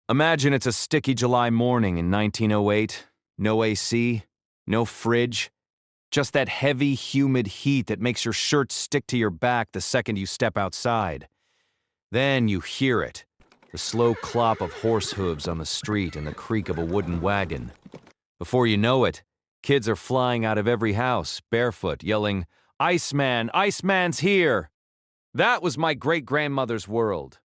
Imagine it's a sticky July morning in 1908. No AC, no fridge, just that heavy, humid heat that makes your shirt stick to your back the second you step outside. Then you hear it, the slow clop of horse hooves on the street and the creak of a wooden wagon. Before you know it, kids are flying out of every house, barefoot, yelling, "Iceman! Iceman's here!" That was my great-grandmother's world.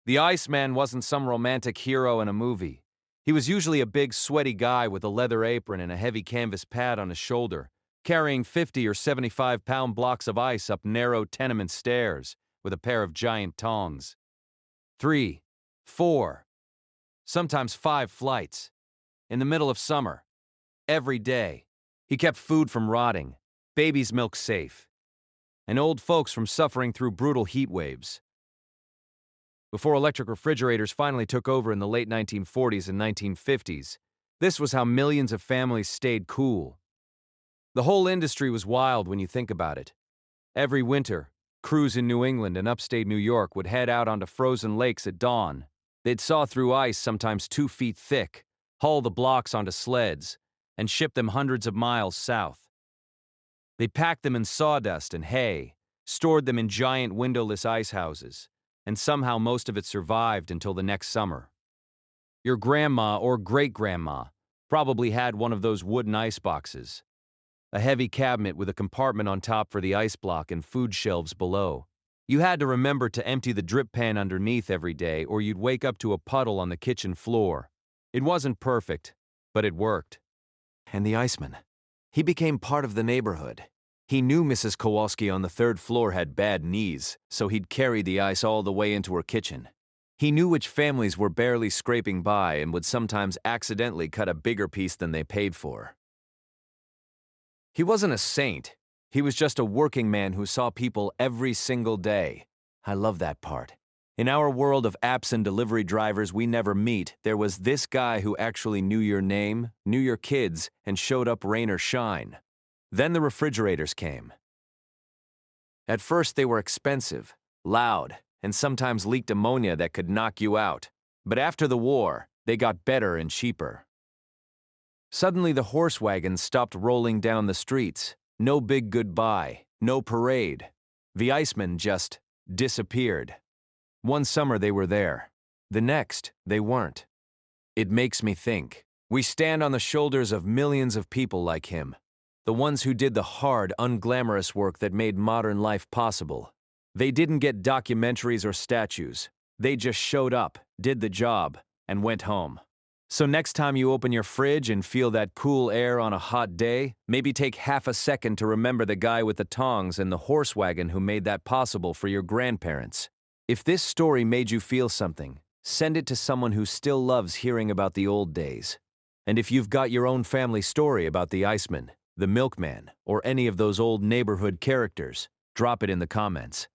The Iceman wasn't some romantic hero in a movie. He was usually a big, sweaty guy with a leather apron and a heavy canvas pad on his shoulder, carrying 50 or 75-pound blocks of ice up narrow tenement stairs with a pair of giant tongs. 3, 4, sometimes 5 flights. In the middle of summer. Every day. He kept food from rotting, babies' milk safe, and old folks from suffering through brutal heat waves. Before electric refrigerators finally took over in the late 1940s and 1950s, this was how millions of families stayed cool. The whole industry was wild when you think about it. Every winter, crews in New England and upstate New York would head out onto frozen lakes at dawn. They'd saw through ice sometimes 2 feet thick, haul the blocks onto sleds, and ship them hundreds of miles south. They packed them in sawdust and hay, stored them in giant windowless ice houses, and somehow most of it survived until the next summer. Your grandma or great-grandma probably had one of those wooden ice boxes, a heavy cabinet with a compartment on top for the ice block and food shelves below. You had to remember to empty the drip pan underneath every day or you'd wake up to a puddle on the kitchen floor. It wasn't perfect, but it worked. And the Iceman. He became part of the neighborhood. He knew Mrs. Kowalski on the 3rd floor had bad knees, so he'd carry the ice all the way into her kitchen. He knew which families were barely scraping by and would sometimes accidentally cut a bigger piece than they paid for. He wasn't a saint. He was just a working man who saw people every single day. I love that part. In our world of apps and delivery drivers we never meet, there was this guy who actually knew your name, knew your kids, and showed up rain or shine. Then the refrigerators came. At first they were expensive, loud, and sometimes leaked ammonia that could knock you out. But after the war, they got better and cheaper. Suddenly the horse wagons stopped rolling down the streets. No big goodbye, no parade. The Iceman just disappeared. One summer they were there. The next, they weren't. It makes me think. We stand on the shoulders of millions of people like him. The ones who did the hard, unglamorous work that made modern life possible. They didn't get documentaries or statues. They just showed up, did the job, and went home. So next time you open your fridge and feel that cool air on a hot day, maybe take half a second to remember the guy with the tongs and the horse wagon who made that possible for your grandparents. If this story made you feel something, send it to someone who still loves hearing about the old days. And if you've got your own family story about the Iceman, the milkman, or any of those old neighborhood characters, drop it in the comments.